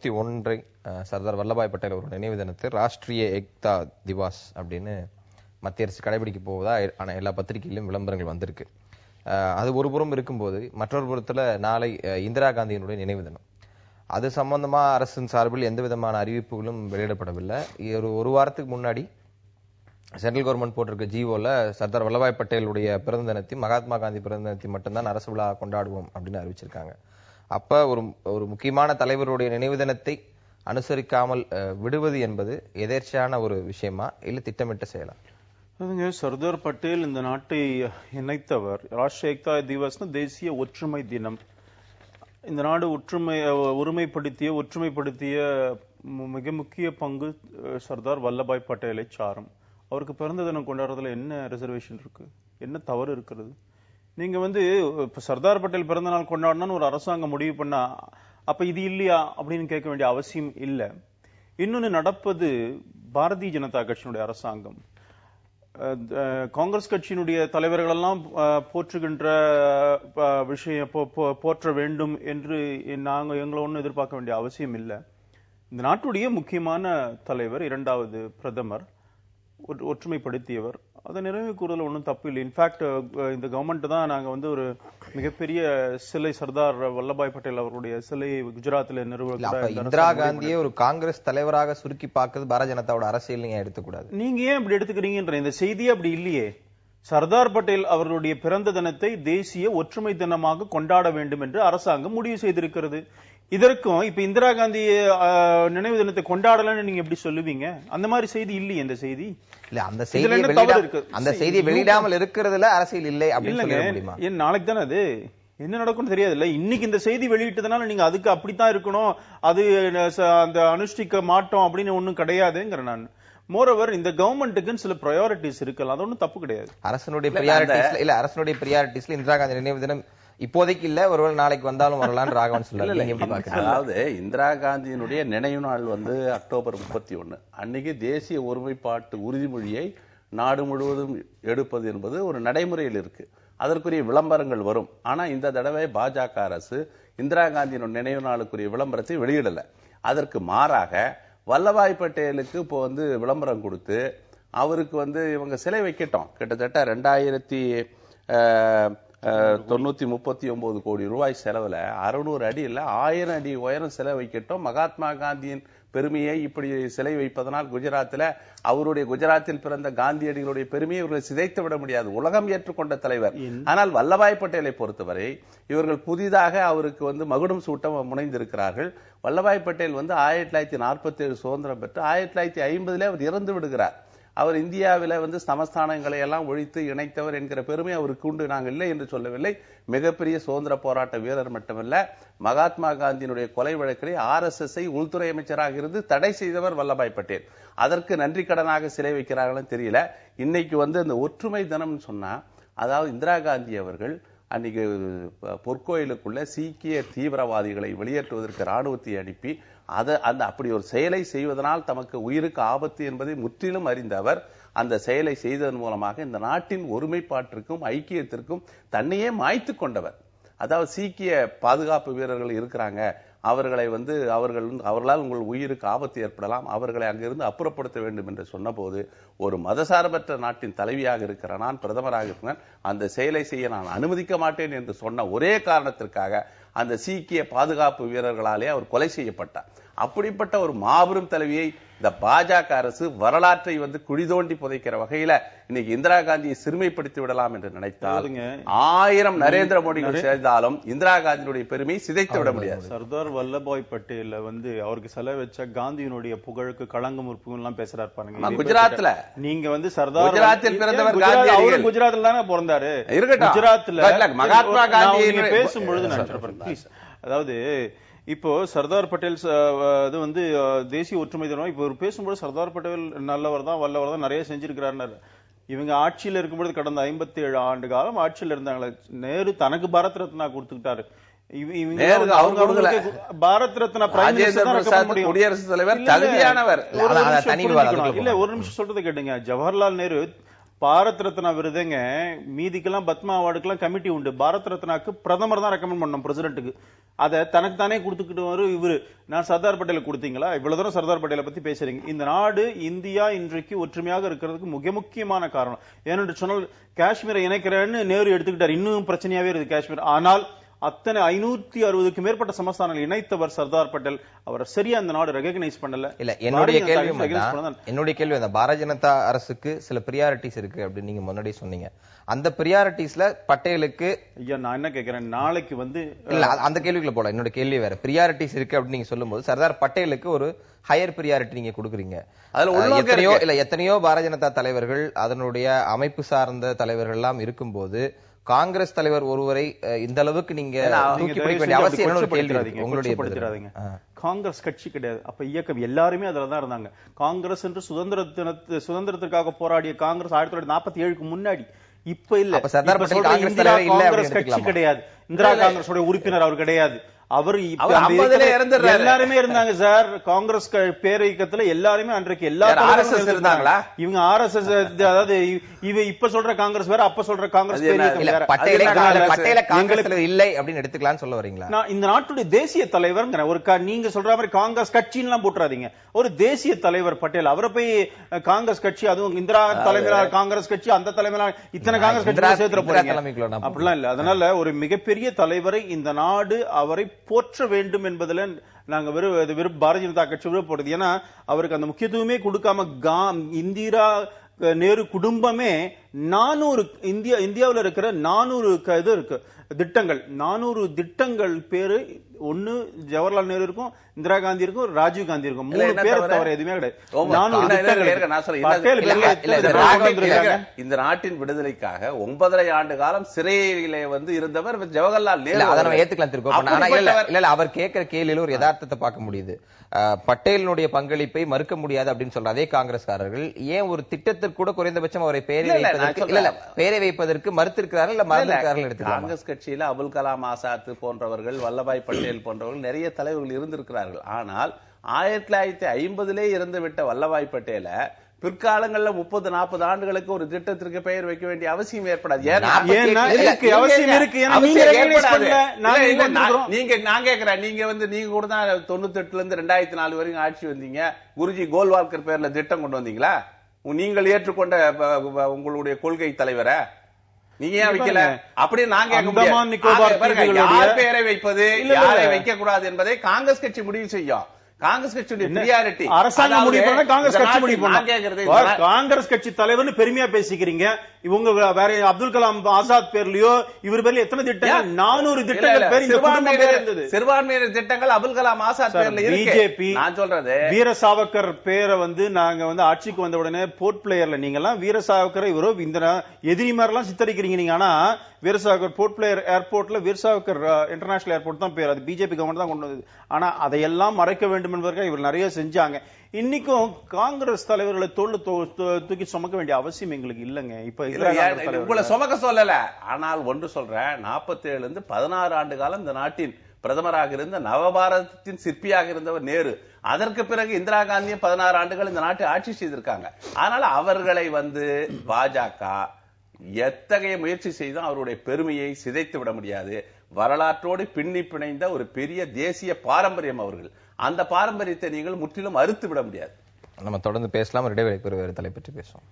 31 சர்தார் வல்லபாய் பட்டேல் ஒரு நினைவு தினத்தை ராஷ்டிரிய ஏக்தா திவாஸ் அப்படின்னு மத்திய அரசு கடைபிடிக்க போவதா எல்லா பத்திரிகையிலும் விளம்பரங்கள் வந்திருக்கு. அது ஒரு புறம் இருக்கும்போது மற்றொரு புறத்துல நாளை இந்திரா காந்தியினுடைய நினைவு தினம். அது சம்பந்தமா அரசின் சார்பில் எந்த விதமான அறிவிப்புகளும் வெளியிடப்படவில்லை. ஒரு வாரத்துக்கு முன்னாடி சென்ட்ரல் கவர்மெண்ட் போட்டிருக்க ஜிஓல சர்தார் வல்லபாய் பட்டேலுடைய பிறந்த தினத்தை மகாத்மா காந்தி பிறந்த தினத்தை மட்டும்தான் அரசு விழா கொண்டாடுவோம் அப்படின்னு அறிவிச்சிருக்காங்க. அப்ப ஒரு முக்கியமான தலைவருடைய நினைவு தினத்தை அனுசரிக்காமல் விடுவது என்பது எதேர்ச்சியான ஒரு விஷயமா இல்ல திட்டமிட்ட செயலா? சர்தார் பட்டேல் இந்த நாட்டை இணைத்தவர். ராஷ்டிரிய ஏக்தா திவஸ் தேசிய ஒற்றுமை தினம். இந்த நாடு ஒற்றுமைப்படுத்திய மிக முக்கிய பங்கு சர்தார் வல்லபாய் பட்டேலை சாரும். அவருக்கு பிறந்த தினம் கொண்டாடுறதுல என்ன ரிசர்வேஷன் இருக்கு, என்ன தவறு இருக்கிறது? நீங்க இப்ப சர்தார் பட்டேல் பிறந்த நாள் கொண்டாடணும்னு ஒரு அரசாங்கம் முடிவு பண்ணா அப்ப இது இல்லையா அப்படின்னு கேட்க வேண்டிய அவசியம் இல்லை. இன்னொன்னு நடப்பது பாரதிய ஜனதா கட்சியினுடைய அரசாங்கம். காங்கிரஸ் கட்சியினுடைய தலைவர்கள் எல்லாம் போற்றுகின்ற விஷயம் போற்ற வேண்டும் என்று எங்களை ஒன்றும் எதிர்பார்க்க வேண்டிய அவசியம் இல்லை. இந்த நாட்டுடைய முக்கியமான தலைவர், இரண்டாவது பிரதமர், ஒற்றுமைப்படுத்தியவர். அதை நிறைவு கூறுதல் ஒன்றும் தப்பு இல்லை. இன்ஃபேக்ட் இந்த கவர்மெண்ட் தான் நாங்க ஒரு மிகப்பெரிய சிலை சர்தார் வல்லபாய் பட்டேல் அவருடைய சிலையை குஜராத்தில் நிறுவ. இந்திரா காந்தியை ஒரு காங்கிரஸ் தலைவராக சுருக்கி பார்க்கிறது பாரதிய ஜனதாவோட அரசியல் நீங்க எடுத்துக்கூடாது. நீங்க ஏன் இப்படி எடுத்துக்கிறீங்கன்ற இந்த செய்தியே அப்படி இல்லையே. சர்தார் பட்டேல் அவர்களுடைய பிறந்த தினத்தை தேசிய ஒற்றுமை தினமாக கொண்டாட வேண்டும் என்று அரசாங்கம் முடிவு செய்திருக்கிறது. இதற்கும் இப்ப இந்திரா காந்தி நினைவு தினத்தை கொண்டாடலன்னு நீங்க எப்படி சொல்லுவீங்க? அந்த மாதிரி செய்தி இல்லையே இந்த செய்தி. இல்ல அந்த செய்தி வெளியிடாமல் இருக்கிறதுல அரசியல் இல்லை அப்படின்னு சொல்ல முடியுமா? ஏன் நாளைக்கு தானே அது என்ன நடக்கும்னு தெரியாது இல்ல. இன்னைக்கு இந்த செய்தி வெளியிட்டதுனால நீங்க அதுக்கு அப்படித்தான் இருக்கணும், அது அந்த அனுஷ்டிக்க மாட்டோம் அப்படின்னு ஒண்ணும் கிடையாதுங்கிற. நான் மோரோவர் இந்த கவர்மெண்ட்டுக்கு சில ப்ரையாரிட்டிஸ் இருக்கலாம், அது ஒன்றும் தப்பு கிடையாது. அரசனுடைய பிரியாரிட்டிஸ்ல இந்திரா காந்தி நினைவு தினம் இப்போதைக்கு இல்ல, ஒருவேளை நாளைக்கு வந்தாலும் வரலான்னு ராகவன் சொல்ல. அதாவது இந்திரா காந்தியினுடைய நினைவு நாள் அக்டோபர் 31 அன்னைக்கு தேசிய ஒருமைப்பாட்டு உறுதிமொழியை நாடு முழுவதும் எடுப்பது என்பது ஒரு நடைமுறையில் இருக்கு. அதற்குரிய விளம்பரங்கள் வரும். ஆனா இந்த தடவை பாஜக அரசு இந்திரா காந்தியினுடைய நினைவு நாளுக்குரிய விளம்பரத்தை வெளியிடல. அதற்கு மாறாக வல்லபாய் பட்டேலுக்கு இப்போ விளம்பரம் கொடுத்து அவருக்கு இவங்க சிலை வைக்கட்டும். கிட்டத்தட்ட 939 கோடி ரூபாய் செலவுல 600 அடி இல்ல 1000 அடி உயரம் சிலை வைக்கட்டும். மகாத்மா காந்தியின் பெருமையை இப்படி சிலை வைப்பதனால் குஜராத்தில் பிறந்த காந்தியடிகளுடைய பெருமையை இவர்கள் சிதைத்து விட முடியாது. உலகம் ஏற்றுக்கொண்ட தலைவர். ஆனால் வல்லபாய் பட்டேலை பொறுத்தவரை இவர்கள் புதிதாக அவருக்கு மகுடம் சூட்ட முனைந்திருக்கிறார்கள். வல்லபாய் பட்டேல் 1947 சுதந்திரம் பெற்று 1950 அவர் இறந்து விடுகிறார். அவர் இந்தியாவில சமஸ்தானங்களை எல்லாம் ஒழித்து இணைத்தவர் என்கிற பெருமை அவருக்கு உண்டு. நாங்கள் இல்லை என்று சொல்லவில்லை. மிகப்பெரிய சுதந்திர போராட்ட வீரர் மட்டுமல்ல, மகாத்மா காந்தியினுடைய கொலை வழக்கை RSS உள்துறை அமைச்சராக இருந்து தடை செய்தவர் வல்லபாய் பட்டேல். அதற்கு நன்றி கடனாக சிலை வைக்கிறார்கள்னு தெரியல. இன்னைக்கு அந்த ஒற்றுமை தினம் சொன்னா, அதாவது இந்திரா காந்தி அவர்கள் அன்னைக்கு பொற்கோயிலுக்குள்ள சீக்கிய தீவிரவாதிகளை வெளியேற்றுவதற்கு ராணுவத்தை அனுப்பி அப்படி ஒரு செயலை செய்வதனால் தமக்கு உயிருக்கு ஆபத்து என்பதை முற்றிலும் அறிந்த அவர் அந்த செயலை செய்ததன் மூலமாக இந்த நாட்டின் ஒருமைப்பாட்டிற்கும் ஐக்கியத்திற்கும் தன்னையே மாய்த்து கொண்டவர். அதாவது சீக்கிய பாதுகாப்பு வீரர்கள் இருக்கிறாங்க, அவர்களை அவர்களால் உங்கள் உயிருக்கு ஆபத்து ஏற்படலாம், அவர்களை அங்கிருந்து அப்புறப்படுத்த வேண்டும் என்று சொன்னபோது ஒரு மதசார்பற்ற நாட்டின் தலைவியாக இருக்கிற நான், பிரதமராக இருக்கிறேன், அந்த செயலை செய்ய நான் அனுமதிக்க மாட்டேன் என்று சொன்ன ஒரே காரணத்திற்காக அந்த சீக்கிய பாதுகாப்பு வீரர்களாலே அவர் கொலை செய்யப்பட்டார். அப்படிப்பட்ட ஒரு மாபெரும் தலைவியை இந்த பாஜக அரசு வரலாற்றை குழி தோண்டி புதைக்கிற வகையில இன்னைக்கு இந்திரா காந்தியை சிறுமைப்படுத்தி விடலாம் என்று நினைத்தால் 1000 நரேந்திர மோடிகள் சேர்ந்தாலும் இந்திரா காந்தியினுடைய பெருமையை சிதைத்து விட முடியாது. சர்தார் வல்லபாய் பட்டேல் அவருக்கு செலவு வச்ச காந்தியினுடைய புகழுக்கு களங்கம் எல்லாம் பேசுறாரு பாருங்க. குஜராத்ல நீங்க சர்தார் குஜராத்தில் பிறந்தவர் காந்தியடிகள். குஜராத்ல தானே பிறந்தாரு. குஜராத்ல மகாத்மா காந்தி பேசும்பொழுது நான் அதாவது இப்போ சர்தார் பட்டேல் தேசிய ஒற்றுமை தினம் இப்போ பேசும்போது சர்தார் பட்டேல் நல்லவர் தான், வல்லவர் தான், நிறைய செஞ்சிருக்கிறார். இவங்க ஆட்சியில் இருக்கும்போது கடந்த 57 ஆண்டு காலம் ஆட்சியில் இருந்தாங்களே, நேரு தனக்கு பாரத் ரத்னா கொடுத்துக்கிட்டாரு. பாரத் ரத்னா குடியரசுத் தலைவர் தகுதியானவர் இல்ல. ஒரு நிமிஷம் சொல்றதை கேட்டுங்க. ஜவஹர்லால் நேரு பாரத் ரத்னா விருதுங்க மீதிக்கெல்லாம் பத்மா அவார்டுக்கெல்லாம் கமிட்டி உண்டு. பாரத் ரத்னாக்கு பிரதமர் தான் ரெக்கமெண்ட் பண்ணோம் பிரசிடென்ட்டுக்கு. அதை தனக்கு தானே கொடுத்துக்கிட்டு வரும் இவரு. நான் சர்தார் பட்டேலை கொடுத்தீங்களா? இவ்வளவு தூரம் சர்தார் பட்டேலை பத்தி பேசுறீங்க. இந்த நாடு இந்தியா இன்றைக்கு ஒற்றுமையாக இருக்கிறதுக்கு மிக முக்கியமான காரணம் ஏனென்று சொன்னால் காஷ்மீரை இணைக்கிறேன்னு நேரு எடுத்துக்கிட்டார். இன்னும் பிரச்சனையாவே இருக்கு காஷ்மீர். ஆனால் அத்தனை 560க்கு மேற்பட்ட சமஸ்தானங்கள் இணைத்தவர் சர்தார் பட்டேல். அவர் சரியா அந்த நாடு ரெகக்னைஸ் பண்ணல. இல்ல என்னுடைய கேள்வி பாரதிய ஜனதா அரசுக்கு சில பிரியாரிட்டிஸ் இருக்கு அப்படின்னு நீங்க முன்னாடி சொன்னீங்க. அந்த பிரியாரிட்டிஸ்ல பட்டேலுக்கு ஐயா நான் என்ன கேக்குறேன், நாளைக்கு இல்ல அந்த கேள்விக்குள்ள போல. என்னோட கேள்வி வேற. பிரியாரிட்டிஸ் இருக்கு அப்படின்னு நீங்க சொல்லும்போது சர்தார் பட்டேலுக்கு ஒரு ஹையர் பிரியாரிட்டி நீங்க கொடுக்குறீங்க. அதுல எத்தனையோ பாரதிய ஜனதா தலைவர்கள் அதனுடைய அமைப்பு சார்ந்த தலைவர்கள் எல்லாம் இருக்கும்போது காங்கிரஸ் தலைவர் ஒருவரை இந்த அளவுக்கு நீங்க தூக்கி பிடிக்க வேண்டிய அவசியம் கேள்வி உங்களுடைய. காங்கிரஸ் கட்சி கிடையாது, அப்ப இயக்கம் எல்லாருமே அதுலதான் இருந்தாங்க. காங்கிரஸ் என்று சுதந்திரத்திற்காக போராடிய காங்கிரஸ் 1947க்கு முன்னாடி. இப்ப இல்ல காங்கிரஸ் கட்சி கிடையாது. இந்திரா காங்கிரஸ் உறுப்பினர் அவர் கிடையாது. அவர் எல்லாருமே இருந்தாங்க சார். காங்கிரஸ் பேரியக்கத்துல எல்லாருமே அன்றைக்கு எல்லா இருந்தாங்களா? இவங்க RSS, அதாவது இப்ப சொல்ற காங்கிரஸ் வேற, அப்ப சொல்ற காங்கிரஸ் இல்லை அப்படின்னு எடுத்துக்கலாம்னு சொல்ல வரீங்களா? இந்த நாட்டுடைய தேசிய தலைவர் ஒரு நீங்க சொல்ற மாதிரி காங்கிரஸ் கட்சின்னு எல்லாம் போட்டுறாதீங்க. ஒரு தேசிய தலைவர் பட்டேல். அவரை போய் காங்கிரஸ் கட்சி, அதுவும் இந்திரா தலைமையிலான காங்கிரஸ் கட்சி, அந்த தலைமையிலான இத்தனை காங்கிரஸ் கட்சி சேர்த்து போறீங்க அப்படிலாம் இல்ல. அதனால ஒரு மிகப்பெரிய தலைவரை இந்த நாடு அவரை போற்ற வேண்டும் என்பதுல நாங்க வெறும் பாரதிய ஜனதா கட்சி விருப்பப்படுது. ஏன்னா அவருக்கு அந்த முக்கியத்துவமே கொடுக்காம இந்திரா நேரு குடும்பமே 400 இந்தியாவில் இருக்கிற 400 இது இருக்கு திட்டங்கள். 400 திட்டங்கள் பேரு ஒண்ணு ஜவஹர்லால் நேரு இருக்கும், இந்திரா காந்தி இருக்கும், ராஜீவ் காந்தி இருக்கும். 3 பேர் தவிர எதுவுமே கிடையாது. இந்த நாட்டின் விடுதலைக்காக 9.5 ஆண்டு காலம் சிறையிலே இருந்தவர் ஜவஹர்லால் நேரு. அதை ஏத்துக்கலாம் திருப்பி. அவர் கேட்கிற கேள்வியில ஒரு யதார்த்தத்தை பார்க்க முடியுது. பட்டேலினுடைய பங்களிப்பை மறுக்க முடியாது அப்படின்னு சொல்ற அதே காங்கிரஸ்காரர்கள் ஏன் ஒரு திட்டத்திற்கு கூட குறைந்தபட்சம் அவரை பேரை வைப்பதற்கு மறுத்திருக்கிறார்கள் இல்ல மறந்திருக்கிறார்கள் எடுத்துக்கலாம். காங்கிரஸ் கட்சியில அபுல் கலாம் ஆசாத் போன்றவர்கள், வல்லபாய் பட்டேல் போன்றவர்கள் நிறைய தலைவர்கள் இருந்திருக்கிறார்கள். ஆனால் 1950 இறந்துவிட்ட வல்லபாய் பட்டேல பிற்காலங்கள்ல 30-40 ஆண்டுகளுக்கு ஒரு திட்டத்திற்கு பெயர் வைக்க வேண்டிய அவசியம் ஏற்படாது. நான் கேட்கிறேன், நீங்க கூட தான் 98 இருந்து 2004 வரைக்கும் ஆட்சி வந்தீங்க. குருஜி கோல்வால்கர் பேர்ல திட்டம் கொண்டு வந்தீங்களா? நீங்கள் ஏற்றுக்கொண்ட உங்களுடைய கொள்கை தலைவரை நீங்க ஏன் வைக்கல அப்படின்னு நான் கேட்க முடியாது. யார் பெயரை வைப்பது, யாரை வைக்க கூடாது என்பதை காங்கிரஸ் கட்சி முடிவு செய்யும். காங்கிரஸ் கட்சியுடைய பிரியாரிட்டி அரசாங்கம் முடிவு பண்ணா காங்கிரஸ் கட்சி முடிவு பண்ணா. காங்கிரஸ் கட்சி தலைவர்னு பெருமையா பேசிக்கிறீங்க. இவங்க வேற அப்துல் கலாம் ஆசாத் பேர்லயோ இவர் பேர்ல எத்தனை திட்டங்கள்? 400 திட்டங்கள். சிறுபான்மையினர் திட்டங்கள் அப்துல் கலாம் ஆசாத் பேர்ல இருக்கு. பிஜேபி நான் சொல்றது வீர சாவர்கர் பேரை நாங்க ஆட்சிக்கு வந்த உடனே போர்ட் பிளேயர்ல நீங்க எல்லாம் வீர சாவர்கர் இவரோ இந்த எதிரி மாதிரி எல்லாம் சித்தரிக்கிறீங்க நீங்க. ஆனா வீர சாவர்கர் போர்ட் பிளேயர் ஏர்போர்ட்ல வீர சாவர்கர் இன்டர்நேஷனல் ஏர்போர்ட் தான் பேர். அது பிஜேபி கவர்மெண்ட் தான் கொண்டு வந்தது. ஆனா அதையெல்லாம் மறைக்க வேண்டும் என்பதற்காக இவர் நிறைய செஞ்சாங்க. இன்னைக்கும் காங்கிரஸ் தலைவர்களை தூக்கி சுமக்க வேண்டிய அவசியம் எங்களுக்கு இல்லங்க. இப்ப உங்களை சுமக்க சொல்லல. ஆனால் ஒன்று சொல்றேன், 47 இருந்து 16 ஆண்டு காலம் இந்த நாட்டின் பிரதமராக இருந்த நவபாரதத்தின் சிற்பியாக இருந்தவர் நேரு. அதற்கு பிறகு இந்திரா காந்தியும் 16 ஆண்டுகள் இந்த நாட்டை ஆட்சி செய்திருக்காங்க. அதனால அவர்களை பாஜக எத்தகைய முயற்சி செய்தும் அவருடைய பெருமையை சிதைத்து விட முடியாது. வரலாற்றோடு பின்னி பிணைந்த ஒரு பெரிய தேசிய பாரம்பரியம் அவர்கள். அந்த பாரம்பரியத்தை நீங்கள் முற்றிலும் அறுத்து விட முடியாது. நம்ம தொடர்ந்து பேசலாம். இடைவெளி பெறும் வேறு தலைப்பற்றி பேசுவோம்.